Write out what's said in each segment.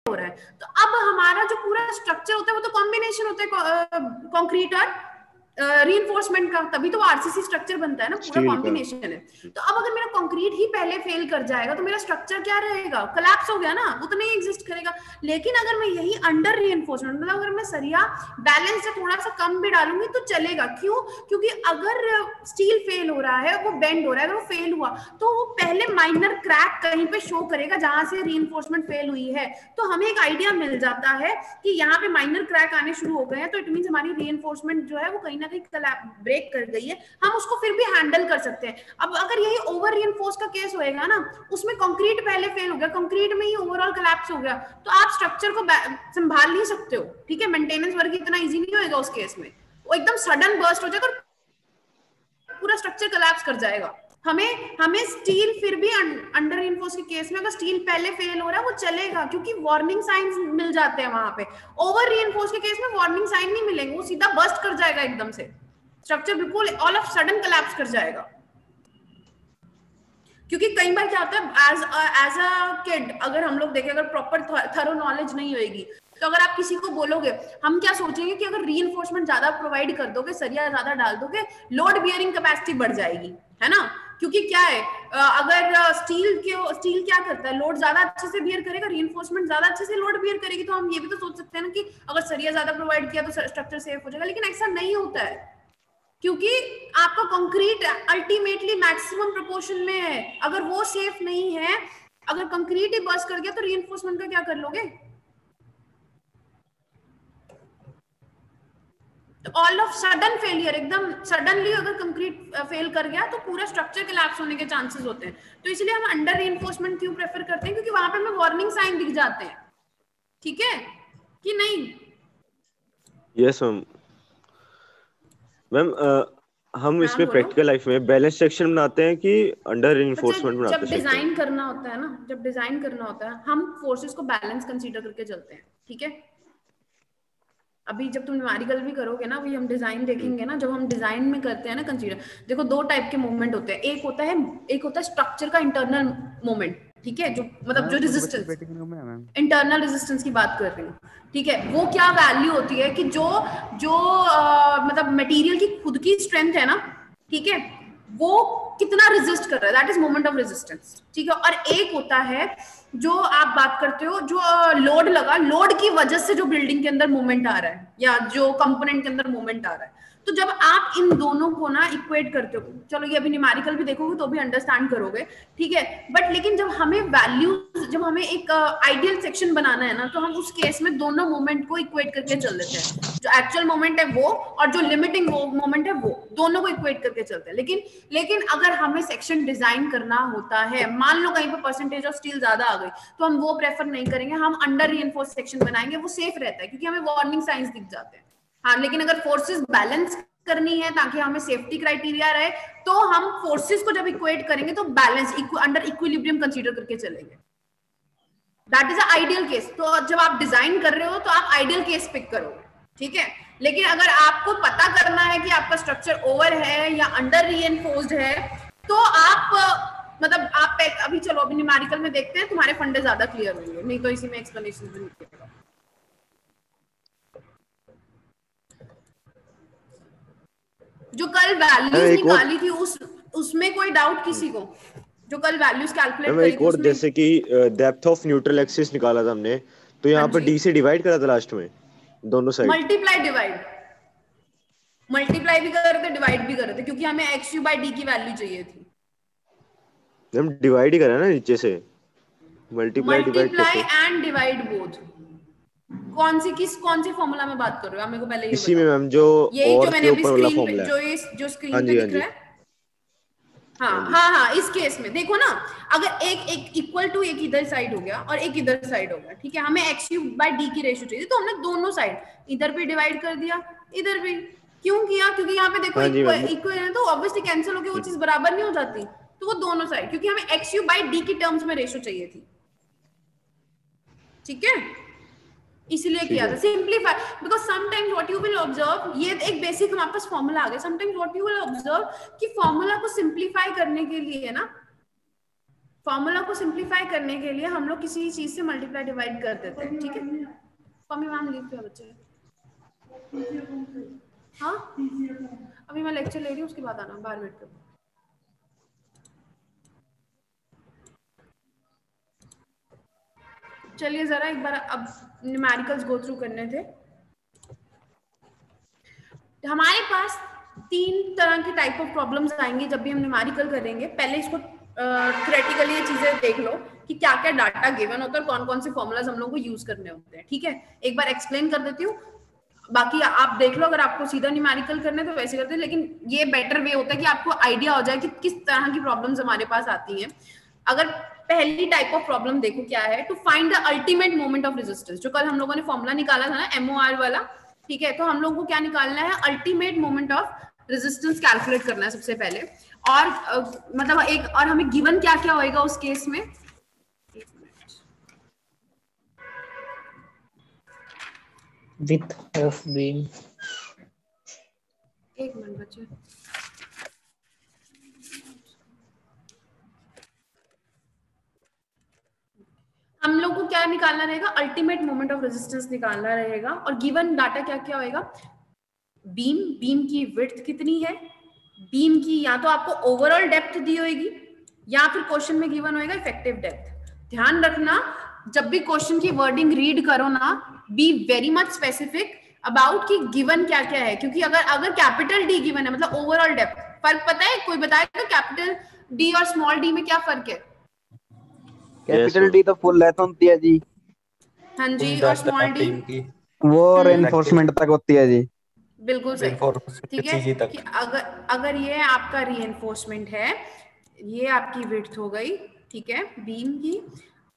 हो रहा है। तो अब हमारा जो पूरा स्ट्रक्चर होता है वो तो कॉम्बिनेशन होता है कंक्रीट और रीइंफोर्समेंट का, तभी तो आरसीसी स्ट्रक्चर बनता है ना, पूरा कॉम्बिनेशन है। तो अब अगर मेरा कंक्रीट ही पहले फेल कर जाएगा तो मेरा स्ट्रक्चर क्या रहेगा, कोलैप्स हो गया ना, वो तो नहीं एग्जिस्ट करेगा। लेकिन अगर मैं यही अंडर रीइंफोर्समेंट, मतलब अगर मैं सरिया बैलेंस से थोड़ा सा कम भी डालूंगी तो चलेगा। क्यों? क्योंकि अगर स्टील फेल हो रहा है, वो बेंड हो रहा है, अगर वो फेल हुआ तो वो पहले माइनर क्रैक कहीं पे शो करेगा जहां से रीइंफोर्समेंट फेल हुई है। तो हमें एक आइडिया मिल जाता है कि यहाँ पे माइनर क्रैक आने शुरू हो गए हैं, तो इट मींस हमारी रीइंफोर्समेंट जो है वो कहीं ना कहीं ब्रेक कर गई है, हम उसको फिर भी हैंडल कर सकते हैं। अब अगर यही ओवर रीइंफोर्स का केस होएगा ना, उसमें कंक्रीट पहले फेल हो गया, कंक्रीट में ही ओवरऑल कोलैप्स हो गया, तो आप स्ट्रक्चर को संभाल नहीं सकते हो। ठीक है, मेंटेनेंस वर्क इतना इजी नहीं होएगा उस केस में, वो एकदम सडन बर्स्ट हो जाएगा, पूरा स्ट्रक्चर कोलैप्स कर जाएगा। हमें स्टील फिर भी अंडर रीइंफोर्स के केस में अगर स्टील पहले फेल हो रहा है वो चलेगा, क्योंकि वार्निंग साइंस मिल जाते हैं वहां पे। ओवर रीइंफोर्स के केस में वार्निंग साइन नहीं मिलेंगे, वो सीधा बस्ट कर जाएगा एकदम से, स्ट्रक्चर बिल्कुल ऑल ऑफ सडन कोलैप्स कर जाएगा। क्योंकि कई बार क्या होता है, एज अ किड अगर हम लोग देखें, अगर प्रॉपर थरो नॉलेज नहीं होगी, तो अगर आप किसी को बोलोगे, हम क्या सोचेंगे कि अगर रीइंफोर्समेंट ज्यादा प्रोवाइड कर दोगे, सरिया ज्यादा डाल दोगे, लोड बियरिंग कैपेसिटी बढ़ जाएगी, है ना। क्योंकि क्या है, अगर स्टील क्या करता है, लोड ज्यादा अच्छे से बियर करेगा, रीइंफोर्समेंट ज्यादा अच्छे से लोड बियर करेगी, तो हम ये भी तो सोच सकते हैं ना कि अगर सरिया ज्यादा प्रोवाइड किया तो स्ट्रक्चर सेफ हो जाएगा। लेकिन ऐसा नहीं होता है, क्योंकि आपका कंक्रीट अल्टीमेटली मैक्सिमम प्रोपोर्शन में है, अगर वो सेफ नहीं है, अगर कंक्रीट ही बर्स्ट कर गया तो रीइंफोर्समेंट का क्या कर लोगे। तो ऑल ऑफ सडन फेलियर, एकदम सडनली अगर कंक्रीट फेल कर गया तो पूरा स्ट्रक्चर कोलैप्स होने के चांसेस होते हैं। तो इसलिए हम अंडर रीइंफोर्समेंट क्यों प्रेफर करते हैं, क्योंकि वहां पे हमें वार्निंग साइन दिख जाते हैं। ठीक है कि नहीं? यस मैम हम हाँ, इसमें बोलो। प्रैक्टिकल लाइफ में बैलेंस सेक्शन बनाते हैं कि अंडर रीइंफोर्समेंट बनाते जब हैं सेक्शन? डिजाइन करना होता है ना, जब डिजाइन करना होता है, हम फोर्सेस को बैलेंस कंसीडर करके चलते हैं। ठीक है, अभी जब तुम न्यूमेरिकल भी करोगे ना, अभी हम डिजाइन देखेंगे ना, जब हम डिजाइन में करते हैं ना कंसीडर, देखो दो टाइप के मूवमेंट होते हैं, एक होता है स्ट्रक्चर का इंटरनल मूवमेंट। ठीक है, जो मतलब जो रेजिस्टेंस, इंटरनल रेजिस्टेंस की बात कर रही हूँ। ठीक है, वो क्या वैल्यू होती है कि जो जो मतलब मटेरियल की खुद की स्ट्रेंथ है ना, ठीक है, वो कितना रेजिस्ट कर रहा है, that is moment of resistance. ठीक है, और एक होता है जो आप बात करते हो, जो लोड लगा, लोड की वजह से जो बिल्डिंग के अंदर मूवमेंट आ रहा है या जो कंपोनेंट के अंदर मूवमेंट आ रहा है। तो जब आप इन दोनों को ना इक्वेट करते हो, चलो ये अभी न्यूमेरिकल भी देखोगे तो भी अंडरस्टैंड करोगे, ठीक है, बट लेकिन जब हमें वैल्यूज, जब हमें एक आइडियल सेक्शन बनाना है ना, तो हम उस केस में दोनों मोमेंट को इक्वेट करके चल देते हैं, जो एक्चुअल मोमेंट है वो और जो लिमिटिंग मोमेंट है वो, दोनों को इक्वेट करके चलते हैं। लेकिन अगर हमें सेक्शन डिजाइन करना होता है, मान लो कहीं पर परसेंटेज ऑफ स्टील ज्यादा आ गई, तो हम वो प्रेफर नहीं करेंगे, हम अंडर रीइंफोर्स सेक्शन बनाएंगे, वो सेफ रहता है क्योंकि हमें वार्निंग साइंस दिख जाते हैं। हाँ, लेकिन अगर फोर्सेस बैलेंस करनी है ताकि हमें सेफ्टी क्राइटेरिया रहे, तो हम फोर्सेस को जब इक्वेट करेंगे तो बैलेंस अंडर इक्विलिब्रियम कंसीडर करके चलेंगे। That is ideal case. तो जब आप डिजाइन कर रहे हो तो आप आइडियल केस पिक करोगे, ठीक है। लेकिन अगर आपको पता करना है कि आपका स्ट्रक्चर ओवर है या अंडर रीइंफोर्स्ड है, तो आप मतलब आप अभी चलो अभी न्यूमेरिकल में देखते हैं, तुम्हारे फंडे ज्यादा क्लियर होंगे, नहीं तो इसी में एक्सप्लेनेशन भी निकलेगा। जो कल वैल्यूज निकाली थी उसमें कोई डाउट किसी को? जो कल वैल्यूज कैलकुलेट करी थी उसमें, जैसे कि डेप्थ ऑफ न्यूट्रल एक्सिस निकाला था हमने, तो यहाँ पर डी से डिवाइड करा था लास्ट में दोनों साइड, मल्टीप्लाई भी कर रहे थे, डिवाइड भी कर रहे थे, क्योंकि हमें एक्स यू बाई डी की वैल्यू चाहिए थी। हम डिवाइड ही करा ना नीचे से, मल्टीप्लाई एंड डिवाइड बोथ। कौन सी फॉर्मूला में बात कर रहे हो आप, मेरे को पहले ये इसी बताओ। में मैम जो यही जो मैंने अभी स्क्रीन पे जो स्क्रीन पे दिख रहा है, हाँ हाँ, इस केस में देखो ना, अगर एक इक्वल टू एक इधर साइड हो गया और एक इधर साइड हो गया, ठीक है, हमें एक्स यू बाय डी की रेशियो चाहिए, तो हमने दोनों साइड इधर पे डिवाइड कर दिया, इधर भी। क्यों किया? क्योंकि यहाँ पे देखो इक्वल है, तो ऑब्वियसली कैंसिल होके वो चीज बराबर नहीं हो जाती, तो वो दोनों साइड, क्योंकि हमें एक्स यू बाय डी की टर्म्स में रेशियो चाहिए थी, ठीक है, इसलिए किया था। Simplify, because sometimes what you will observe, ये एक बेसिक हमारे पास फॉर्मूला आ गया, sometimes what you will observe कि फॉर्मूला को सिंपलीफाई करने के लिए ना, फॉर्मूला को सिंप्लीफाई करने के लिए हम लोग किसी चीज से मल्टीप्लाई डिवाइड कर देते हैं, ठीक है। पम्मी मैम लीव पे बच्चे। हाँ अभी मैं लेक्चर ले रही हूँ, उसके बाद आना, बाहर वेट कर। चलिए जरा एक बार अब न्यूमेरिकल्स गो थ्रू करने थे। हमारे पास 3 तरह के टाइप ऑफ प्रॉब्लम्स आएंगे जब भी हम न्यूमेरिकल करेंगे। पहले इसको थ्योरेटिकली ये चीजें देख लो कि क्या क्या डाटा गिवन होता है और कौन कौन से फॉर्मूलाज हम लोग को यूज करने होते हैं, ठीक है। एक बार एक्सप्लेन कर देती हूँ, बाकी आप देख लो। अगर आपको सीधा न्यूमेरिकल करना है तो वैसे करते हैं, लेकिन ये बेटर वे होता है कि आपको आइडिया हो जाए कि किस तरह की प्रॉब्लम्स हमारे पास आती हैं। अगर पहली टाइप ऑफ प्रॉब्लम देखो क्या है, to find the ultimate moment of resistance. जो कल हम लोगों ने फॉर्मूला निकाला था ना MOR वाला, ठीक है। तो हम लोगों को क्या निकालना है, ultimate moment of resistance calculate करना है सबसे पहले। और मतलब एक और हमें गिवन क्या क्या होएगा उस केस में। width of beam, एक मिनट बच्चे, हम लोग को क्या निकालना रहेगा, अल्टीमेट मोमेंट ऑफ रेजिस्टेंस निकालना रहेगा। और गिवन डाटा क्या क्या होएगा, बीम की विड्थ कितनी है, बीम की या तो आपको ओवरऑल डेप्थ दी होगी या फिर क्वेश्चन में गिवन होएगा इफेक्टिव डेप्थ। ध्यान रखना जब भी क्वेश्चन की वर्डिंग रीड करो ना, be very much specific about कि गिवन क्या क्या है। क्योंकि अगर कैपिटल डी गिवन है मतलब ओवरऑल डेप्थ, फर्क पता है कोई बताएगा कैपिटल डी और स्मॉल डी में क्या फर्क है। कैपिटल डी तो फुल लेंथ होती है जी। हाँ जी, और स्मॉल डी वो रेनफोर्समेंट तक होती है जी। बिल्कुल सही, ठीक है। कि अगर ये आपका रीइंफोर्समेंट है, ये आपकी विड्थ हो गई, ठीक है, बीम की।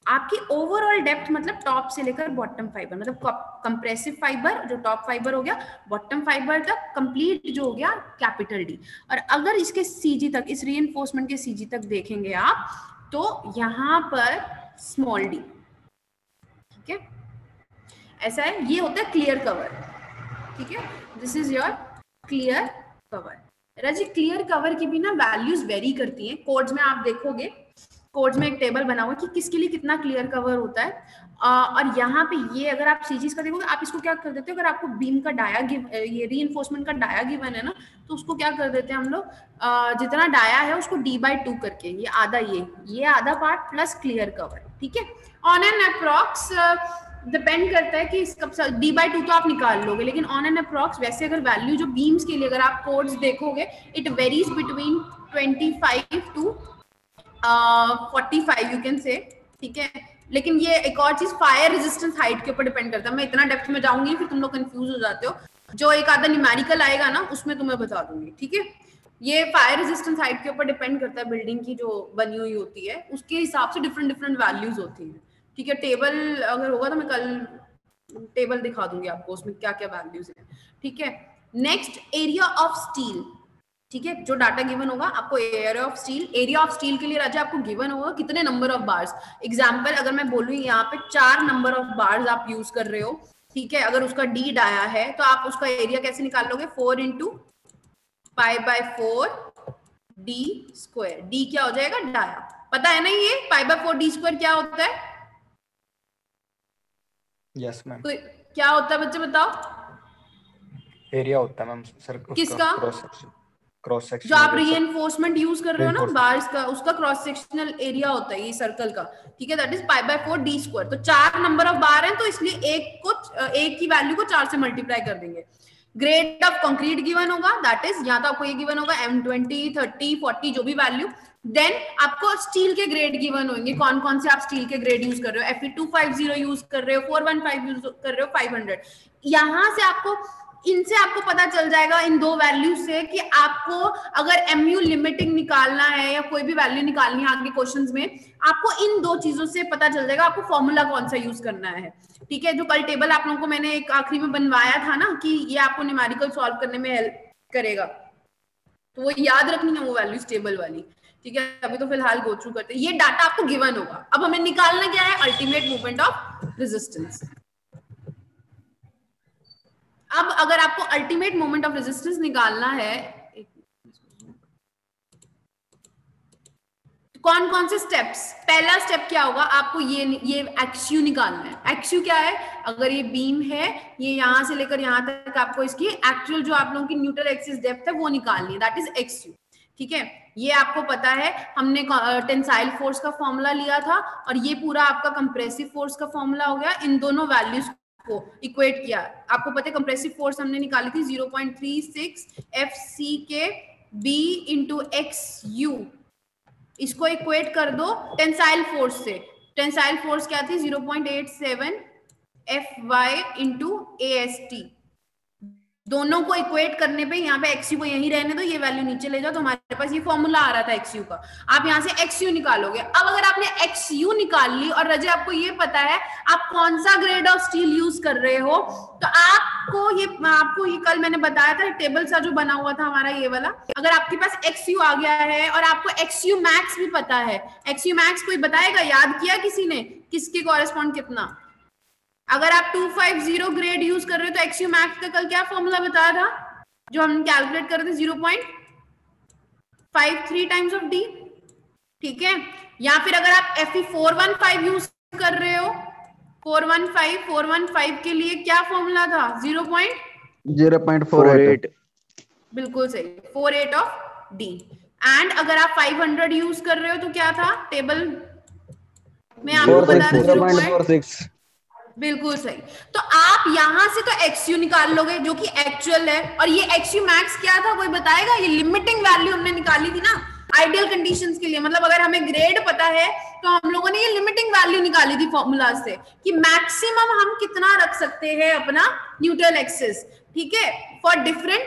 आपकी ओवरऑल डेप्थ मतलब टॉप से लेकर बॉटम फाइबर, मतलब कंप्रेसिव फाइबर जो टॉप फाइबर हो गया, बॉटम फाइबर तक कंप्लीट जो हो गया कैपिटल डी। और अगर इसके सीजी तक, इस रीइंफोर्समेंट के सीजी तक देखेंगे आप, तो यहाँ पर स्मॉल डी, ठीक है, ऐसा है। ये होता है क्लियर कवर, ठीक है, this is your clear cover. राजी क्लियर कवर की भी ना वैल्यूज वेरी करती हैं। कोड्स में आप देखोगे, कोड्स में एक टेबल बना हुआ है कि किसके लिए कितना क्लियर कवर होता है। और यहाँ पे ये अगर आप सीजीज का देखोगे, आप इसको क्या कर देते हो, अगर आपको बीम का डाया ये रीइंफोर्समेंट का डाया गिवन है ना, तो उसको क्या कर देते हैं हम लोग, जितना डाया है उसको d/2 करके, ये आधा, ये आधा पार्ट प्लस क्लियर कवर, ठीक है। ऑन एन अप्रॉक्स डिपेंड करता है कि इसका d/2 तो आप निकाल लोगे, लेकिन ऑन एन अप्रॉक्स वैसे अगर वैल्यू जो बीम्स के लिए अगर आप कोड्स देखोगे, it varies between 25 to 45 you can say, ठीक है। लेकिन ये एक और चीज फायर रेजिस्टेंस हाइट के ऊपर डिपेंड करता है। मैं इतना डेप्थ में जाऊंगी फिर तुम लोग कंफ्यूज हो जाते हो, जो एक आधा न्यूमेरिकल आएगा ना उसमें तुम्हें बता दूंगी, ठीक है। ये फायर रेजिस्टेंस हाइट के ऊपर डिपेंड करता है, बिल्डिंग की जो बनी हुई होती है उसके हिसाब से डिफरेंट डिफरेंट वैल्यूज होती हैं, ठीक है। टेबल अगर होगा तो मैं कल टेबल दिखा दूंगी आपको, उसमें क्या क्या वैल्यूज है, ठीक है। नेक्स्ट एरिया ऑफ स्टील, ठीक है, जो डाटा गिवन होगा आपको area of steel. Area of steel के लिए राजा आपको गिवन होगा कितने नंबर ऑफ बार्स। एग्जांपल अगर मैं बोलूँ यहाँ पे 4 नंबर ऑफ बार्स आप यूज कर रहे हो, ठीक है। अगर उसका डी डाया है तो आप उसका एरिया कैसे निकाल लोगे, 4 × π/4 d²। डी क्या हो जाएगा, डाया। पता है ना ये π/4 d² क्या होता है। यस मैम, तो क्या होता है बच्चे बताओ, एरिया होता है मैम सर्कल किसका, क्रॉस सेक्शन जो आप रीइंफोर्समेंट यूज कर रहे हो ना बार्स का, उसका क्रॉस सेक्शनल एरिया होता है ये सर्कल का, ठीक है। That is π/4 d²। तो 4 नंबर ऑफ बार हैं तो इसलिए एक की वैल्यू को 4 से मल्टीप्लाई कर देंगे। ग्रेड ऑफ कंक्रीट गिवन होगा, दैट इज या तो आपको ये गिवन होगा M20, 30, 40 जो भी वैल्यू। देन आपको स्टील के ग्रेड गिवन होंगे, कौन कौन से आप स्टील के ग्रेड यूज कर रहे हो, Fe250 यूज कर रहे हो, 415 यूज कर रहे हो, 500। यहाँ से आपको, इनसे आपको पता चल जाएगा इन दो वैल्यू से कि आपको अगर MU लिमिटिंग निकालना है या कोई भी वैल्यू निकालनी है आगे क्वेश्चंस में, आपको इन दो चीजों से पता चल जाएगा आपको फॉर्मूला कौन सा यूज करना है, ठीक है। जो कल टेबल आप लोगों को मैंने एक आखिरी में बनवाया था ना कि ये आपको न्यूमेरिकल सॉल्व करने में हेल्प करेगा, तो वो याद रखनी है वो वैल्यूज टेबल वाली, ठीक है। अभी तो फिलहाल गो थ्रू करते हैं। ये डाटा आपको गिवन होगा। अब हमें निकालना क्या है, अल्टीमेट मूवमेंट ऑफ रेजिस्टेंस। अब अगर आपको अल्टीमेट मोमेंट ऑफ रेजिस्टेंस निकालना है, कौन कौन से स्टेप्स? पहला स्टेप क्या होगा, आपको ये एक्सयू निकालना है। एक्सयू क्या है? अगर ये बीम है, ये यहां से लेकर यहां तक आपको इसकी एक्चुअल जो आप लोगों की न्यूट्रल एक्सिस डेप्थ है वो निकालनी है, दैट इज एक्सयू। ठीक है, ये आपको पता है, हमने टेंसाइल फोर्स का फॉर्मूला लिया था और ये पूरा आपका कंप्रेसिव फोर्स का फॉर्मूला हो गया। इन दोनों वैल्यूज को इक्वेट किया, आपको पता है कंप्रेसिव फोर्स हमने निकाली थी 0.36 FC के B इंटू XU। इसको इक्वेट कर दो टेंसाइल फोर्स से। टेंसाइल फोर्स क्या थी? 0.87 FY इंटू AST। दोनों को इक्वेट करने पे यहाँ पे एक्सयू को यहीं रहने दो, ये वैल्यू नीचे ले जाओ, तो हमारे पास ये फॉर्मूला आ रहा था एक्सयू का। आप यहाँ से एक्सयू निकालोगे। अब अगर आपने एक्सयू निकाल ली और रजे आपको ये पता है आप कौन सा ग्रेड ऑफ स्टील यूज कर रहे हो, तो आपको ये कल मैंने बताया था टेबल सा जो बना हुआ था हमारा ये वाला। अगर आपके पास एक्सयू आ गया है और आपको एक्सयू मैक्स भी पता है, एक्सयू मैक्स कोई बताएगा? याद किया किसी ने किसके कॉरेस्पॉन्ड कितना? अगर आप 250 ग्रेड यूज कर रहे हो तो एक्सयू मैक्स का कल क्या फॉर्मूला बताया था जो हम कैलकुलेट कर रहे थे? 0.53 टाइम्स ऑफ डी। ठीक है, या फिर अगर आप Fe 415 यूज कर रहे हो, 415 के लिए क्या फॉर्मूला था? 0.48। बिल्कुल सही, 48 ऑफ डी। एंड अगर आप 500 यूज कर रहे हो तो क्या था टेबल में आपको बता रहे? 0.46। बिल्कुल सही। तो आप यहां से तो एक्सयू निकाल लोगे जो कि एक्चुअल है, और ये एक्सयू मैक्स क्या था कोई बताएगा? ये लिमिटिंग वैल्यू हमने निकाली थी ना आइडियल कंडीशंस के लिए। मतलब अगर हमें ग्रेड पता है तो हम लोगों ने ये लिमिटिंग वैल्यू निकाली थी फॉर्मूला से कि मैक्सिमम हम कितना रख सकते हैं अपना न्यूट्रल एक्सिस। ठीक है, फॉर डिफरेंट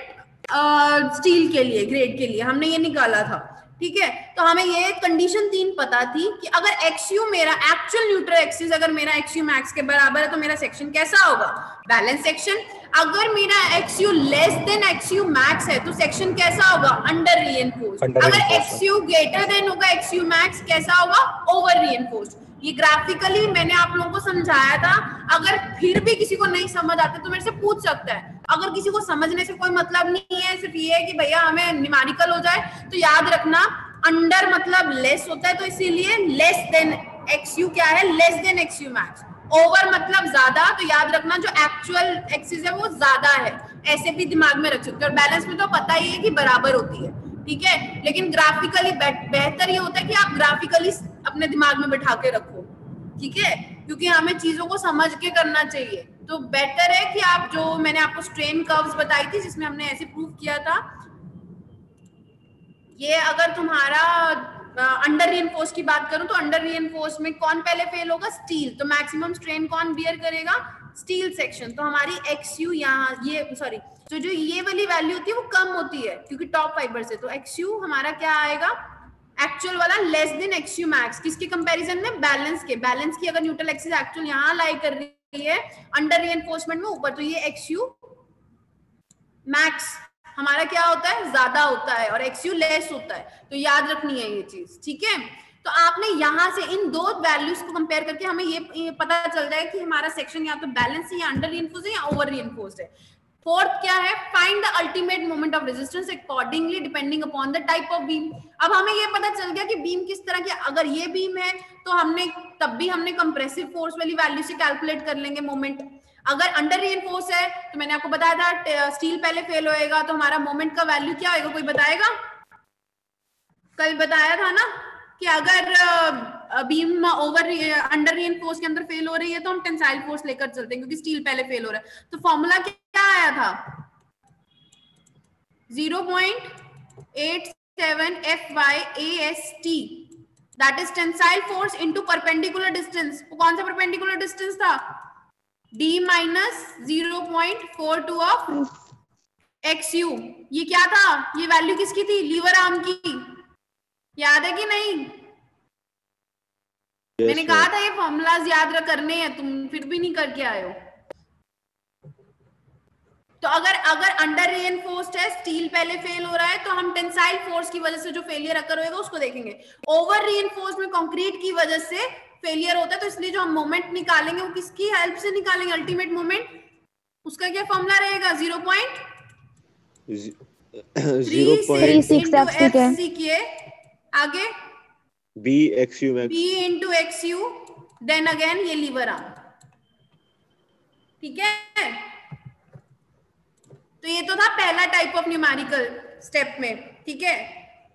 स्टील के लिए, ग्रेड के लिए हमने ये निकाला था। ठीक है, तो हमें ये कंडीशन 3 पता थी कि अगर एक्सयू मेरा एक्चुअल न्यूट्रल एक्सिस अगर मेरा एक्सयू मैक्स के बराबर है तो मेरा सेक्शन कैसा होगा? Balance section. अगर मेरा एक्सयू लेस देन एक्सयू मैक्स है तो सेक्शन कैसा होगा? Under reinforced. अगर एक्सयू ग्रेटर देन होगा एक्सयू मैक्स, कैसा होगा? Over reinforced. ये ग्राफिकली मैंने आप लोगों को समझाया था। अगर फिर भी किसी को नहीं समझ आता तो मेरे से पूछ सकता है। अगर किसी को समझने से कोई मतलब नहीं है, सिर्फ ये है कि भैया हमें न्यूमेरिकल हो जाए, तो याद रखना अंडर मतलब लेस होता है, तो इसीलिए लेस देन एक्सयू क्या है? Less than एक्सयू max. ओवर मतलब ज्यादा, तो याद रखना जो एक्चुअल एक्सिस है वो ज्यादा है। ऐसे भी दिमाग में रख सकते हो। और बैलेंस में तो पता ही है कि बराबर होती है। ठीक है, लेकिन ग्राफिकली बेहतर ये होता है कि आप ग्राफिकली अपने दिमाग में बैठा के रखो। ठीक है, क्योंकि हमें चीजों को समझ के करना चाहिए। तो बेटर है कि आप जो मैंने आपको स्ट्रेन कर्व्स बताई थी जिसमें हमने ऐसे प्रूव किया था, ये अगर तुम्हारा अंडर रीइंफोर्स की बात करूं तो अंडर रीइंफोर्स में कौन पहले फेल होगा? स्टील। तो मैक्सिमम स्ट्रेन कौन बियर करेगा? Steel section. तो हमारी एक्सयू यहाँ तो जो ये वाली वैल्यू होती है वो कम होती है क्योंकि टॉप फाइबर से। तो एक्सयू हमारा क्या आएगा? एक्चुअल वाला लेस देन एक्सयू मैक्स। किसके कंपैरिजन में? बैलेंस के। बैलेंस की अगर न्यूट्रल एक्सिस एक्चुअल यहाँ लाई कर रही है अंडर रीइंफोर्समेंट में ऊपर, तो ये एक्सयू मैक्स हमारा क्या होता है? ज्यादा होता है, और एक्सयू लेस होता है। तो याद रखनी है ये चीज। ठीक है, तो आपने यहां से इन दो वैल्यूज को कंपेयर करके हमें ये पता चल जाए कि हमारा सेक्शन या तो बैलेंस है, या अंडर रीइंफोर्स्ड है, या ओवर रीइंफोर्स्ड है। फोर्थ क्या है? Find the ultimate moment of resistance accordingly depending upon the type of beam. अब हमें ये पता चल गया कि बीम किस तरह की। अगर ये बीम है तो तब भी हमने कंप्रेसिव फोर्स वाली वैल्यू से कैलकुलेट कर लेंगे मोमेंट। अगर अंडर रीइंफोर्स है तो मैंने आपको बताया था स्टील पहले फेल होएगा तो हमारा मोमेंट का वैल्यू क्या होगा? कोई बताएगा? कल बताया था ना कि अगर बीम अंडर रीइंफोर्स के अंदर फेल हो रही है तो हम टेंसाइल फोर्स लेकर चलते हैं क्योंकि स्टील पहले फेल हो रहा है। तो फॉर्मूला क्या आया था? 0.87 FY AST, that is tensile force into perpendicular distance. कौन सा परपेंडिकुलर डिस्टेंस था? D minus 0.42 of XU। ये क्या था? ये वैल्यू किसकी थी? लीवर आर्म की। याद है कि नहीं? yes, मैंने कहा था ये फॉर्मूलाज याद करने हैं, तुम फिर भी नहीं करके आए हो। तो अगर अंडर रीइंफोर्स्ड है, स्टील पहले फेल हो रहा है, तो हम टेंसाइल फोर्स की वजह से जो फेलियर अकर होगा उसको देखेंगे। ओवर रीइंफोर्स्ड में कंक्रीट की वजह से फेलियर होता है, तो इसलिए जो हम मोमेंट निकालेंगे वो किसकी हेल्प से निकालेंगे? Ultimate moment. उसका क्या फॉर्मूला रहेगा? 0.36 FC के आगे b x u max, b into x u, then again ये लीवर आर्म, ठीक है। तो ये तो था पहला टाइप ऑफ न्यूमेरिकल स्टेप में, ठीक है।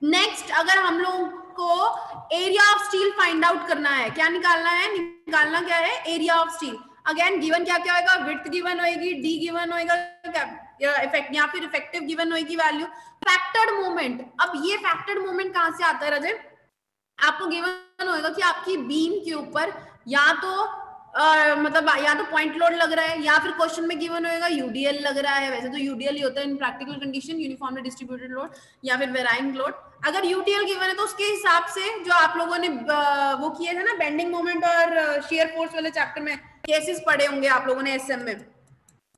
नेक्स्ट अगर हम लोग को area of steel find out करना है, क्या निकालना है, निकालना क्या है, area of steel. Again given क्या क्या होगा, विड्थ गिवन होगी, डी गिवन होगा, इफेक्ट या फिर इफेक्टिव गिवन होगी वैल्यू, फैक्टर्ड मोमेंट। अब ये फैक्टर्ड मोमेंट कहां से आता है रजत, आपको गिवन होगा कि आपकी बीम के ऊपर या तो मतलब या तो पॉइंट लोड लग रहा है, या फिर क्वेश्चन में गिवन होगा यूडीएल लग रहा है। वैसे तो यूडीएल ही होता है इन practical condition, uniformly distributed load या फिर वेराइंग लोड। अगर यूटीएल गिवन है तो उसके हिसाब से जो आप लोगों ने वो किए थे ना बेंडिंग मोमेंट और शेयर फोर्स वाले चैप्टर में केसेस पढ़े होंगे आप लोगों ने एसएम में,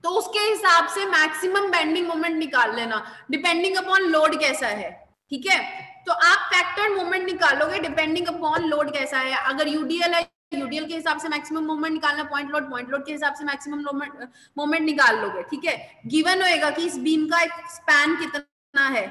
तो उसके हिसाब से मैक्सिमम बेंडिंग मोमेंट निकाल लेना डिपेंडिंग अपॉन लोड कैसा है, ठीक है। तो आप फैक्टर्ड मोमेंट निकालोगे डिपेंडिंग अपॉन लोड कैसा है। अगर यूडीएल है, यूडीएल के हिसाब से मैक्सिमम मोमेंट निकालना, पॉइंट लोड के हिसाब से मैक्सिमम मोमेंट निकाल लोगे, ठीक है। गिवन होएगा कि इस बीम का स्पैन कितना है,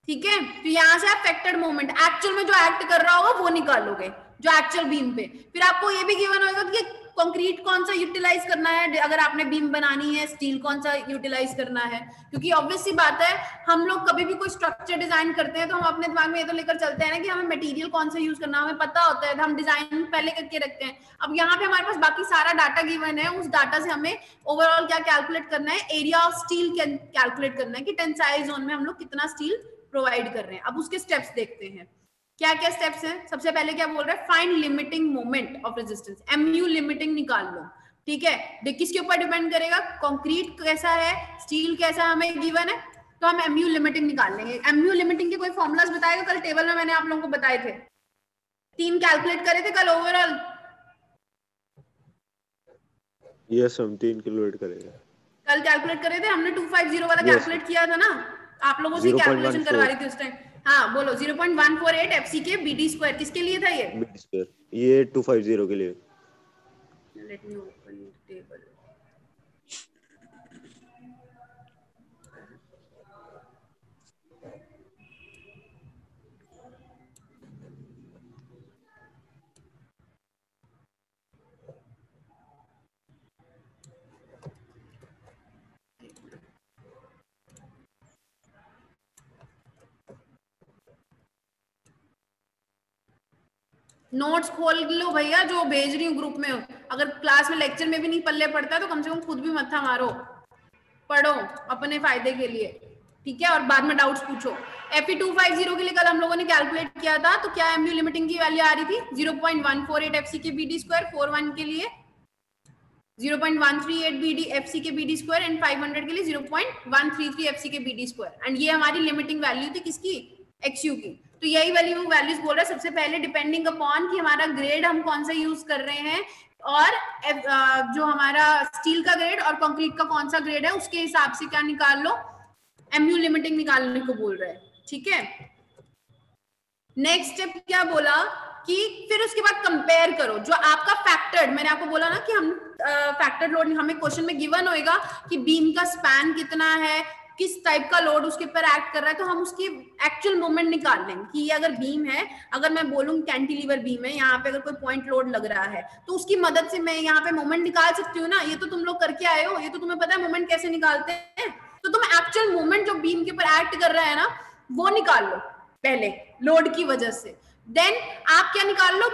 ठीक है। तो यहां से आप फैक्टर्ड मोमेंट एक्चुअल में जो एक्ट कर रहा होगा वो निकालोगे, जो एक्चुअल बीम पे। फिर आपको ये भी गिवन होगा कि कंक्रीट कौन सा यूटिलाइज करना है, अगर आपने बीम बनानी है, स्टील कौन सा यूटिलाइज करना है। क्योंकि ऑब्वियस सी बात है, हम लोग कभी भी कोई स्ट्रक्चर डिजाइन करते हैं तो हम अपने दिमाग में ये तो लेकर चलते हैं ना कि हमें मटेरियल कौन सा यूज करना है, हमें पता होता है, तो हम डिजाइन पहले करके रखते हैं। अब यहाँ पे हमारे पास बाकी सारा डाटा गिवन है, उस डाटा से हमें ओवरऑल क्या कैलकुलेट करना है, एरिया ऑफ स्टील कैलकुलेट करना है कि टेंसाइल जोन में हम लोग कितना स्टील प्रोवाइड कर रहे हैं। अब उसके स्टेप्स देखते हैं, क्या क्या स्टेप्स हैं। सबसे पहले क्या बोल रहा है, find limiting moment of resistance, MU limiting निकाल लो, ठीक है। किसके ऊपर डिपेंड करेगा, कंक्रीट कैसा है, स्टील कैसा हमें गिवन है, तो हम एमयू लिमिटिंग निकाल लेंगे। एमयू लिमिटिंग के कोई फॉर्मूलाज बताएगा, कल टेबल में मैंने आप लोगों को बताए थे, 3 कैलकुलेट करे थे कल ओवरऑल। यस हम 3 कैलकुलेट करेंगे, कल कैलकुलेट करे थे हमने, 250 वाला कैलकुलेट किया था ना, आप लोगों से कैलकुलेशन करवा रही थी उस टाइम। हाँ बोलो, 0.148 एफसी के बीडी स्क्वायर किसके लिए था, ये बीडी स्क्वायर, ये 250 के लिए। Let me open table. Notes खोल लो भैया, जो भेज रही हूँ ग्रुप में। अगर क्लास में लेक्चर में भी नहीं पल्ले पड़ता तो कम से कम खुद भी मत्था मारो, पढ़ो अपने फायदे के लिए, ठीक है। और बाद में डाउट्स पूछो। Fe250 के लिए कल हम लोगों ने कैलकुलेट किया था, तो क्या एमयू लिमिटिंग की वैल्यू आ रही थी 0.148 एफसी के बीडी स्क्वायर, 41 के लिए 0.138 बीडी एफसी के बीडी स्क्वायर एंड 500 के लिए 0.133 एफसी के बीडी स्क्वायर। एंड ये हमारी लिमिटिंग वैल्यू थी किसकी, एक्सयू की। तो यही वैल्यूज बोल रहा है सबसे पहले डिपेंडिंग अपॉन कि हमारा ग्रेड हम कौन सा यूज कर रहे हैं, और जो हमारा स्टील का ग्रेड और कंक्रीट का कौन सा ग्रेड है उसके हिसाब से क्या निकाल लो, एमयू लिमिटिंग निकालने को बोल रहा है, ठीक है। नेक्स्ट स्टेप क्या बोला कि फिर उसके बाद कंपेयर करो जो आपका फैक्टर्ड, मैंने आपको बोला ना कि हम फैक्टर्ड लोड, हमें क्वेश्चन में गिवन होएगा कि बीम का स्पैन कितना है, किस टाइप का लोड उसके ऊपर एक्ट कर रहा है, तो हम उसकी एक्चुअल मोमेंट निकाल लेंगे कि ये अगर बीम है, अगर मैं बोलूं कैंटिलीवर बीम है, यहाँ पे अगर कोई पॉइंट लोड लग रहा है तो उसकी मदद से मैं यहाँ पे मोमेंट निकाल सकती हूँ ना। ये तो तुम लोग करके आए हो, ये तो तुम्हें पता है मोमेंट कैसे निकालते हैं। तो तुम एक्चुअल मोमेंट जो बीम के ऊपर एक्ट कर रहा है ना वो निकाल लो पहले लोड की वजह से। देन आप क्या निकाल लो,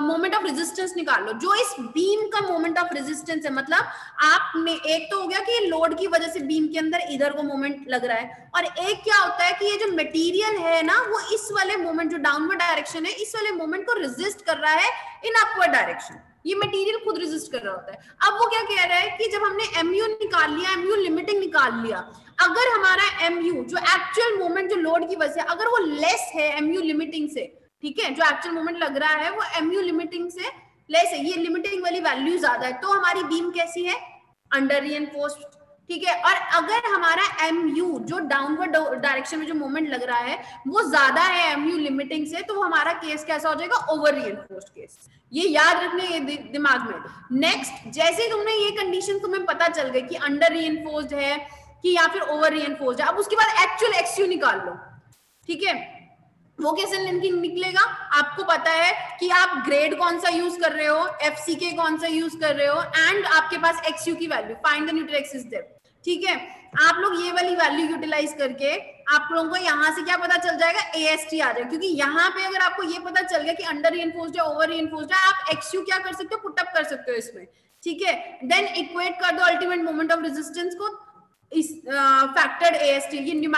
मोमेंट ऑफ रेजिस्टेंस निकाल लो, जो इस बीम का मोमेंट ऑफ रेजिस्टेंस है। मतलब आपने एक तो हो गया कि लोड की वजह से बीम के अंदर इधर को मोमेंट लग रहा है, और एक क्या होता है कि ये जो मटेरियल है ना वो इस वाले मोमेंट जो डाउनवर्ड डायरेक्शन है इस वाले मोमेंट को रेजिस्ट कर रहा है इन अपवर्ड डायरेक्शन। ये मटेरियल खुद रेजिस्ट कर रहा होता है। अब वो क्या कह रहा है कि जब हमने एमयू निकाल लिया, एमयू लिमिटिंग निकाल लिया, अगर हमारा एमयू जो एक्चुअल मोमेंट जो लोड की वजह से अगर वो लेस है एमयू लिमिटिंग से, ठीक है, जो एक्चुअल मोमेंट लग रहा है वो एमयू लिमिटिंग से लेस है, ये लिमिटिंग वाली वैल्यू ज्यादा है, तो हमारी बीम कैसी है, अंडर रीइंफोर्स्ड, ठीक है। और अगर हमारा एमयू जो डाउनवर्ड डायरेक्शन में जो मोमेंट लग रहा है वो ज्यादा है एमयू लिमिटिंग से, तो हमारा केस कैसा हो जाएगा, ओवर रीइंफोर्स्ड केस। ये याद रखने ये दिमाग में। नेक्स्ट, जैसे तुमने ये कंडीशन तुम्हें पता चल गई कि अंडर रीइंफोर्स्ड है कि या फिर ओवर रीइंफोर्स्ड है, अब उसके बाद एक्चुअल एक्सयू निकाल लो, ठीक है। वो कैसे निकलेगा? आपको पता है कि आप ग्रेड कौन सा यूज कर रहे हो, एफसीके कौन सा यूज कर रहे हो, एंड आपके पास एक्सयू की value, find the neutral axis depth. ठीक है, आप लोग ये वाली वैल्यू यूटिलाइज करके आप लोगों को यहाँ से क्या पता चल जाएगा, एएसटी आ जाएगा। क्योंकि यहाँ पे अगर आपको ये पता चल गया कि अंडर रीइंफोर्स्ड है, ओवर रीइंफोर्स्ड है, आप एक्सयू क्या कर सकते हो, पुटअप कर सकते हो इसमें। ठीक है, देन इक्वेट कर दो अल्टीमेट मोमेंट ऑफ रेजिस्टेंस को इस फैक्टर्ड एएसटी, ये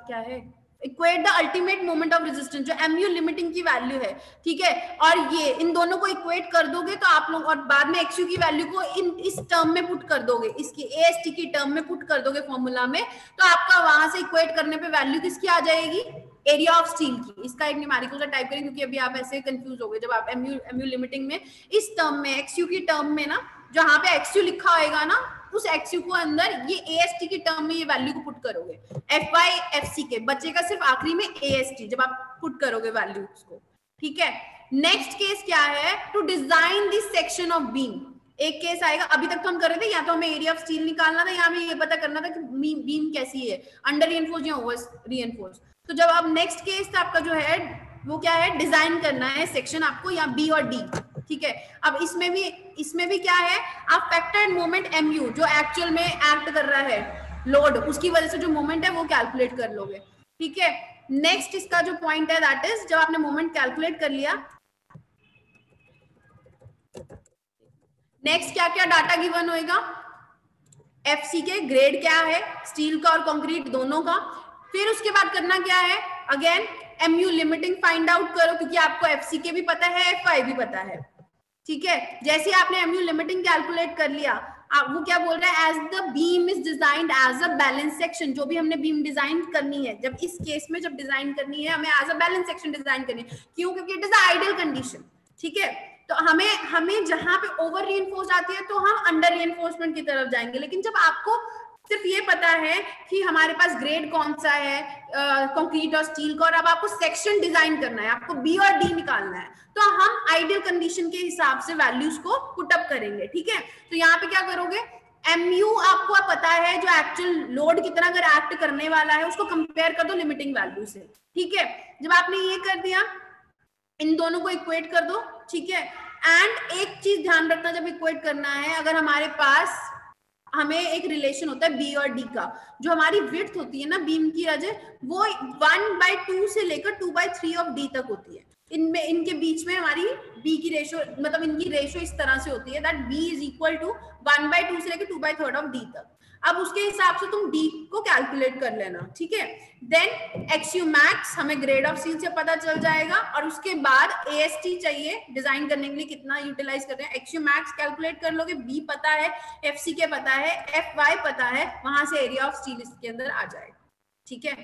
क्या है, equate the ultimate moment of resistance जो एमयू लिमिटिंग की वैल्यू है। ठीक है, और ये इन दोनों को इक्वेट कर दोगे तो आप लोग, और बाद में एक्सयू की वैल्यू को इस टर्म में पुट कर दोगे, इसकी एएसटी की टर्म में पुट कर दोगे फॉर्मूला में, तो आपका वहां से इक्वेट करने पे वैल्यू किसकी आ जाएगी, एरिया ऑफ स्टील की। इसका एक न्यूमेरिकल सा टाइप करें, क्योंकि अभी आप ऐसे कंफ्यूज हो गए जब आप एमयू लिमिटिंग में इस टर्म में एक्सयू की टर्म में ना, जहां पे एक्सयू लिखा होगा ना, उस एक्सयू को अंदर ये एएसटी की टर्म में ये वैल्यू को पुट करोगे, एफ बाई एफ सी के बचेगा सिर्फ आखिरी में एएसटी जब आप पुट करोगे वैल्यूज को। ठीक है, नेक्स्ट केस क्या है, to design this section of beam. एक केस आएगा, अभी तक तो हम कर रहे थे या तो हमें एरिया ऑफ स्टील निकालना था या हमें ये पता करना था कि बीम कैसी है, अंडर रीइंफोर्स्ड या ओवर रीइंफोर्स्ड। तो जब अब नेक्स्ट केस आपका जो है वो क्या है, डिजाइन करना है सेक्शन आपको, या बी और डी। ठीक है, अब इसमें भी क्या है, आप फैक्टर्ड मोमेंट एमयू जो एक्चुअल में एक्ट कर रहा है लोड, उसकी वजह से जो मोमेंट है वो कैलकुलेट कर लोगे। ठीक है, नेक्स्ट इसका जो पॉइंट है दैट इज, जब आपने मोमेंट कैलकुलेट कर लिया, नेक्स्ट क्या क्या डाटा गिवन होएगा, एफसी के ग्रेड क्या है, स्टील का और कंक्रीट दोनों का। फिर उसके बाद करना क्या है, again MU limiting find out करो, क्योंकि आपको एफसी के भी पता है, एफआई भी पता है। ठीक है, जैसे आपने एमयू लिमिटिंग कैलकुलेट कर लिया, आप वो क्या बोल रहा है, as the beam is designed as a balance section. जो भी हमने बीम डिजाइन करनी है, जब इस केस में जब डिजाइन करनी है, हमें as a balance section design करनी है। क्यों? क्योंकि इट इज आइडियल कंडीशन। ठीक है, तो हमें जहां पे ओवर रीइंफोर्स्ड आती है तो हम अंडर रीइंफोर्समेंट की तरफ जाएंगे। लेकिन जब आपको सिर्फ ये पता है कि हमारे पास ग्रेड कौन सा है कंक्रीट और स्टील का, और अब आपको सेक्शन डिजाइन करना है, आपको बी और डी निकालना है, तो हम आइडियल कंडीशन के हिसाब से वैल्यूज को पुटअप करेंगे। ठीक है, तो यहाँ पे क्या करोगे, एमयू आपको पता है जो एक्चुअल लोड कितना अगर एक्ट करने वाला है, उसको कंपेयर कर दो लिमिटिंग वैल्यू से। ठीक है, जब आपने ये कर दिया, इन दोनों को इक्वेट कर दो। ठीक है, एंड एक चीज ध्यान रखना जब इक्वेट करना है, अगर हमारे पास हमें एक रिलेशन होता है बी और डी का, जो हमारी विड्थ होती है ना बीम की रजे, वो 1/2 से लेकर 2/3 ऑफ डी तक होती है। इनमें इनके बीच में हमारी बी की रेशो, मतलब इनकी रेशो इस तरह से होती है that b is equal to 1/2 से लेकर 2/3 ऑफ डी तक। अब उसके हिसाब से तुम डी को कैलकुलेट कर लेना। ठीक है, देन एक्सयू मैक्स हमें ग्रेड ऑफ स्टील से पता चल जाएगा, और उसके बाद एएसटी चाहिए डिजाइन करने के लिए कितना यूटिलाइज कर रहे हैं, एक्सयू मैक्स कैलकुलेट कर लोगे, बी पता है, एफसी के पता है, एफवाई पता है, वहां से एरिया ऑफ स्टील इसके अंदर आ जाएगा। ठीक है,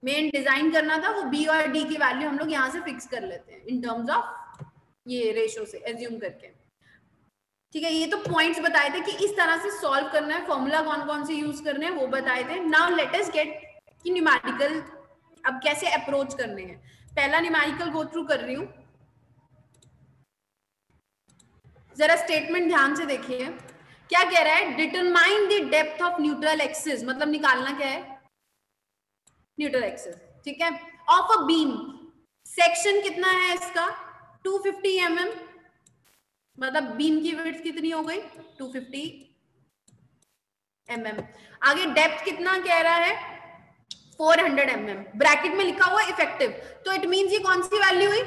मेन डिजाइन करना था वो बी और डी की वैल्यू हम लोग यहाँ से फिक्स कर लेते हैं इन टर्म्स ऑफ ये रेशो से एज्यूम करके। ठीक है, ये तो पॉइंट्स बताए थे कि इस तरह से सॉल्व करना है, फॉर्मूला कौन कौन से यूज करने हैं वो बताए थे। नाउ लेट अस गेट कि न्यूमेरिकल अब कैसे अप्रोच करने हैं। पहला न्यूमेरिकल गो थ्रू कर रही हूं, जरा स्टेटमेंट ध्यान से देखिए। क्या कह रहा है, determine the depth of neutral axis, मतलब निकालना क्या है, न्यूट्रल एक्सिस। ठीक है, ऑफ अ बीम, सेक्शन कितना है इसका 250 mm, मतलब बीम की विड्थ कितनी हो गई 250 mm। आगे डेप्थ कितना कह रहा है 400 mm, ब्रैकेट में लिखा हुआ इफेक्टिव, तो इट मींस ये कौन सी वैल्यू हुई,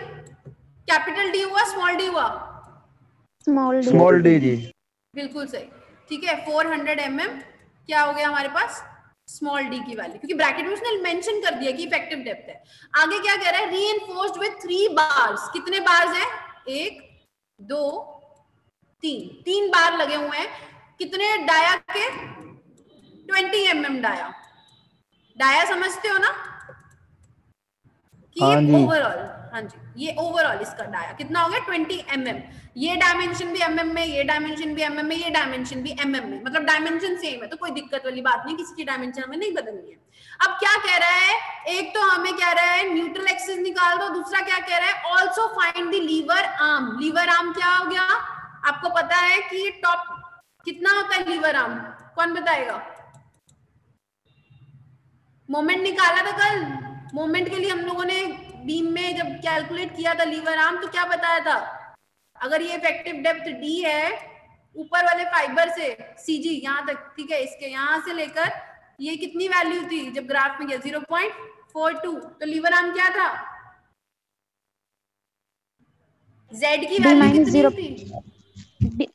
कैपिटल डी हुआ स्मॉल डी हुआ, स्मॉल डी जी, बिल्कुल सही। ठीक है, 400 mm क्या हो गया हमारे पास, स्मॉल डी की वैल्यू, क्योंकि ब्रैकेट में उसने मेंशन कर दिया कि इफेक्टिव डेप्थ है। आगे क्या कह रहा है, रीइंफोर्स्ड विद 3 बार्स, कितने बार्स हैं 1 2 3 बार लगे हुए हैं, कितने डाया के 20 mm डाया, डाया समझते हो ना कि हाँ जी, ओवरऑल, हाँ जी, ये ओवरऑल इसका डाया कितना हो गया 20 mm। ये डायमेंशन भी mm में, ये डायमेंशन भी mm में, ये डायमेंशन भी mm में, मतलब डायमेंशन सेम है, तो कोई दिक्कत वाली बात नहीं, किसी की डायमेंशन हमें नहीं बदलनी है। अब क्या कह रहा है, एक तो हमें कह रहा है न्यूट्रल एक्सिस निकाल दो, दूसरा क्या कह रहा है, also find the lever arm. Lever arm क्या हो गया, आपको पता है कि टॉप कितना होता है लीवर आर्म, कौन बताएगा, मोमेंट निकाला था कल मोमेंट के लिए हम लोगों ने बीम में जब कैलकुलेट किया था लीवर आर्म, तो क्या बताया था, अगर ये इफेक्टिव डेप्थ डी है ऊपर वाले फाइबर से सीजी यहाँ तक, ठीक है, इसके यहाँ से लेकर ये कितनी वैल्यू थी जब ग्राफ में गया 0.42, तो लीवर आर्म क्या था, Z की वैल्यू कितनी थी,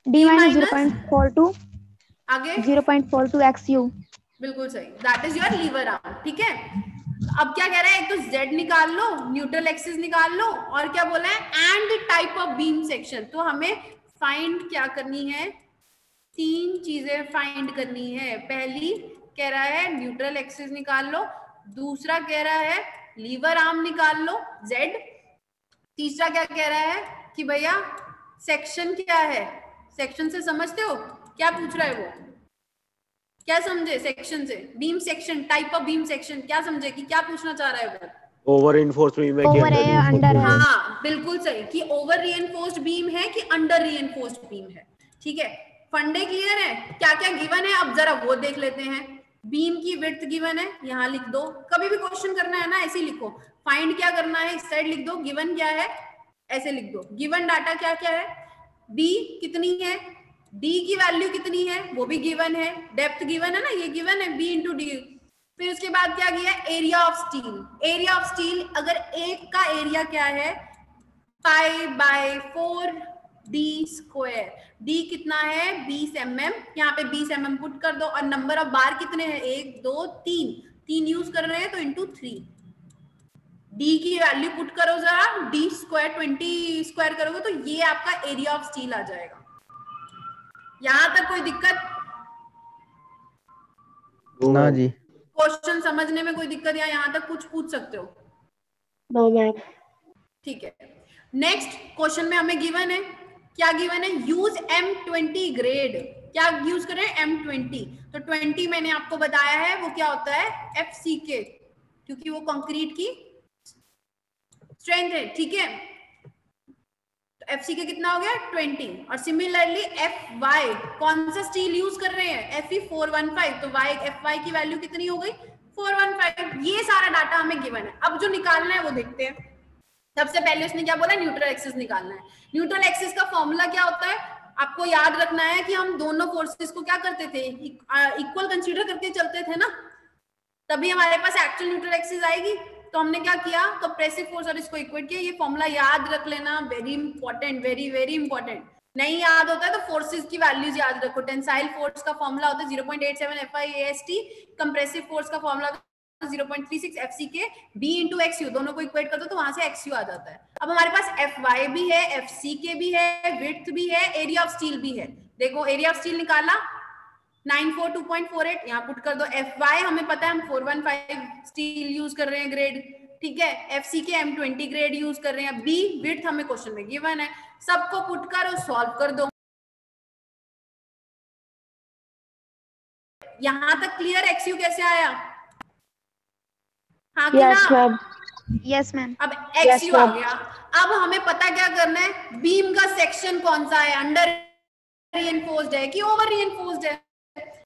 D minus 0.42 आगे 0.42 XU। बिल्कुल सही, that is your lever arm, ठीक है। अब क्या कह रहा है, एक तो Z निकाल लो, न्यूट्रल एक्सिस निकाल लो, और क्या बोला है, and type of beam section. तो हमें फाइंड क्या करनी है, 3 चीजें फाइंड करनी है। पहली कह रहा है न्यूट्रल एक्सिस निकाल लो, दूसरा कह रहा है लीवर आर्म निकाल लो Z, तीसरा क्या कह रहा है कि भैया सेक्शन क्या है, सेक्शन से समझते हो क्या पूछ रहा है वो, क्या समझे सेक्शन से, beam section, type of beam section, क्या समझे कि क्या पूछना चाह रहा है वो, ओवर रीइंफोर्स्ड बीम है कि अंडर, हाँ बिल्कुल सही, कि ओवर रीइंफोर्स्ड बीम है कि अंडर रीइंफोर्स्ड बीम है, ठीक है। फंडे क्लियर है, क्या क्या गिवन है, अब जरा वो देख लेते हैं। बीम की विड्थ गिवन है, यहाँ लिख दो, कभी भी क्वेश्चन करना है ना ऐसे ही लिखो, फाइंड क्या करना है इस साइड लिख दो, गिवन क्या है ऐसे लिख दो, गिवन डाटा क्या क्या है, बी कितनी है, डी की वैल्यू कितनी है वो भी गिवन है, डेप्थ गिवन है ना, ये गिवन है बी इंटू डी। फिर उसके बाद क्या किया, area of steel, area of steel, अगर एक का एरिया क्या है पाई बाय 4d², डी कितना है 20 mm, यहाँ पे 20 mm पुट कर दो, और नंबर ऑफ बार कितने हैं 1 2 3 यूज कर रहे हैं तो इंटू 3, डी की वैल्यू पुट करो जरा, d² 20² करोगे तो ये आपका एरिया ऑफ स्टील आ जाएगा। यहां तक कोई दिक्कत ना जी, क्वेश्चन समझने में कोई दिक्कत, या यहाँ तक कुछ पूछ सकते हो, नो मैम, ठीक है। नेक्स्ट क्वेश्चन में हमें गिवन है, क्या गिवन है, यूज M20 ग्रेड, क्या यूज करें M20, तो 20 मैंने आपको बताया है वो क्या होता है FCK, क्योंकि वो कंक्रीट की स्ट्रेंथ है, ठीक है। तो FCK कितना हो गया 20, और सिमिलरली FY, कौन सा स्टील यूज कर रहे हैं Fe415, तो FY की वैल्यू कितनी हो गई 415। ये सारा डाटा हमें गिवन है, अब जो निकालना है वो देखते हैं। सबसे पहले उसने क्या बोला, न्यूट्रल एक्सिस निकालना है। न्यूट्रल एक्सिस का फॉर्मूला क्या होता है, आपको याद रखना है कि हम दोनों फोर्सेस को क्या करते थे, इक्वल कंसीडर करके चलते थे ना, तभी हमारे पास एक्चुअल न्यूट्रल एक्सिस आएगी। तो हमने क्या किया, कंप्रेसिव फोर्स और इसको इक्वेट किया। ये फॉर्मूला याद रख लेना, very important, very very important. नहीं याद होता है तो फोर्सेस की वैल्यूज याद रखो। टेंसाइल फोर्स का फॉर्मूला होता है 0.87 FIAST, कंप्रेसिव फोर्स का formula 0.36 FCK, B into XU, दोनों को इक्वेट कर दो तो वहां से XU आ जाता है। अब हमारे पास FY भी है, FCK भी है, विड्थ भी है, एरिया ऑफ स्टील भी है। देखो एरिया ऑफ स्टील निकाला 942.48, यहाँ पुट कर दो। FY हमें पता है हम 415 स्टील यूज कर रहे हैं ग्रेड, ठीक है। FCK M20 ग्रेड यूज कर रहे हैं। B विड्थ हमें क्वेश्चन में गिवन है, सबको पुट करो, सॉल्व कर दो। यहां तक क्लियर, XU कैसे आया, हाँ कि ना? Yes ma'am. अब XU आ गया। अब हमें पता क्या करना है, बीम का सेक्शन कौन सा है, अंडर रीइंफोर्स्ड है कि ओवर रीइंफोर्स्ड है।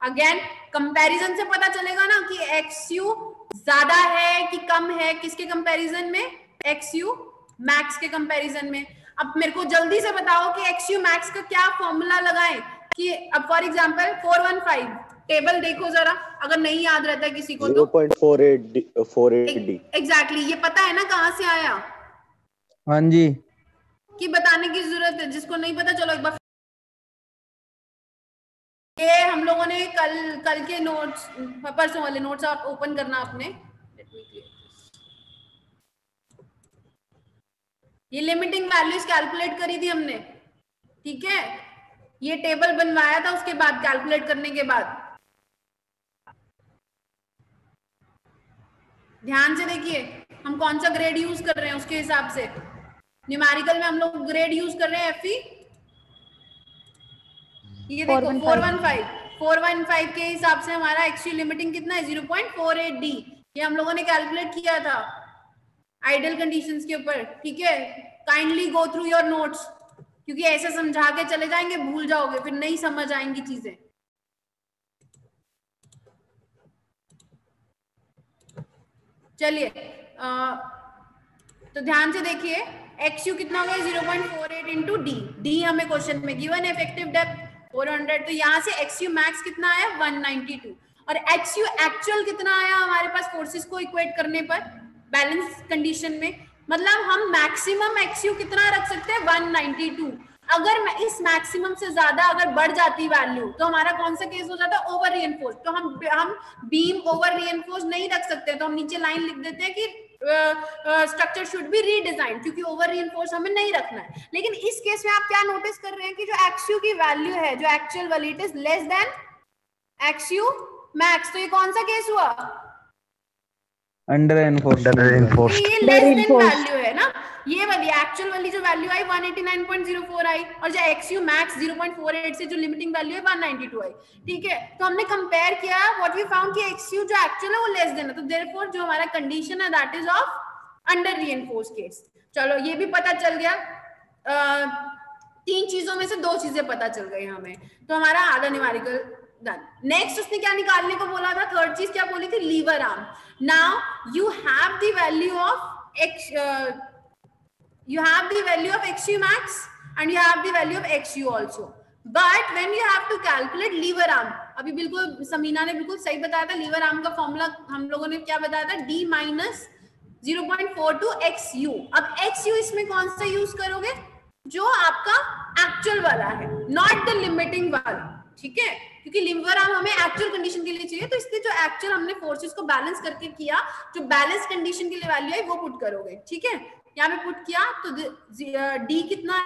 अगेन कंपैरिजन से पता चलेगा ना कि XU ज्यादा है कि कम है, किसके कंपैरिजन में, XU मैक्स के कंपैरिजन में। अब मेरे को जल्दी से बताओ कि XU मैक्स का क्या फॉर्मूला लगाएं, कि अब फॉर एग्जांपल 415 टेबल देखो जरा, अगर नहीं याद रहता है किसी को तो 0.48D एग्जैक्टली, ये पता है ना कहां से आया, हाँ जी, कि बताने की जरूरत है, जिसको नहीं पता चलो एक बार। ये हम लोगों ने कल के नोट्स, परसों वाले नोट्स आप ओपन करना अपने, ये लिमिटिंग वैल्यूज कैलकुलेट करी थी हमने, ठीक है। ये टेबल बनवाया था उसके बाद, कैलकुलेट करने के बाद ध्यान से देखिए हम कौन सा ग्रेड यूज कर रहे हैं उसके हिसाब से। न्यूमेरिकल में हम लोग ग्रेड यूज कर रहे हैं FE, ये देखो 415 के हिसाब से हमारा XU लिमिटिंग कितना है 0.48D, ये हम लोगों ने कैलकुलेट किया था आइडियल कंडीशंस के ऊपर, ठीक है। Kindly go through your notes, क्योंकि ऐसे समझा के चले जाएंगे भूल जाओगे, फिर नहीं समझ आएंगी चीजें। चलिए तो ध्यान से देखिए XU कितना हो गया 0.48 इंटू डी हमें क्वेश्चन में गिवन इफेक्टिव डेप्थ 400, तो यहाँ से XU मैक्स कितना आया 192 और XU एक्चुअल कितना आया हमारे पास फोर्सेस को इक्वेट करने पर बैलेंस कंडीशन में, मतलब हम मैक्सिमम XU कितना रख सकते हैं 192। अगर मैं इस मैक्सिमम से ज्यादा अगर बढ़ जाती वैल्यू तो हमारा कौन सा केस हो जाता है ओवर रीइंफोर्स, तो हम बीम ओवर रीइंफोर्स नहीं रख सकते, तो हम नीचे लाइन लिख देते हैं कि स्ट्रक्चर शुड बी रीडिजाइन, क्योंकि ओवर रीइंफोर्स हमें नहीं रखना है। लेकिन इस केस में आप क्या नोटिस कर रहे हैं कि जो XU की वैल्यू है जो एक्चुअल वाली it is less than XU max, तो ये कौन सा केस हुआ अंडर एनफोर्स, ये लेस देन वैल्यू है ना, ये वाली एक्चुअल वाली जो वैल्यू आई 189.04 आई और जो XU मैक्स 0.48 से जो लिमिटिंग वैल्यू है 192 आई, ठीक है। तो हमने कंपेयर किया व्हाट वी फाउंड कि XU जो एक्चुअल है वो लेस देन है, तो देयरफॉर जो हमारा कंडीशन है that is of under reinforced case. चलो ये भी पता चल गया, तीन चीजों में से दो चीजें पता चल गई हमें, तो हमारा आधा न्यूमेरिकल डन। नेक्स्ट उसने क्या निकालने को बोला था, थर्ड चीज क्या बोली थी, lever arm. Now you have the value of x, you have the value of XU max and you have the value of XU also, but when you have to calculate lever arm, अभी बिल्कुल समीना ने बिल्कुल सही बताया था, liver arm का formula हम लोगों ने क्या बताया था, D माइनस 0.42 XU। अब XU इसमें कौन सा यूज करोगे, जो आपका एक्चुअल वाला है, नॉट द लिमिटिंग वाला, ठीक है, क्योंकि लीवर आर्म हमें एक्चुअल कंडीशन के लिए चाहिए, तो इसलिए जो एक्चुअल हमने फोर्सेस को बैलेंस करके किया, जो बैलेंस कंडीशन के लिए वैल्यू है वो पुट करोगे, ठीक है। यहाँ पे पुट किया तो D कितना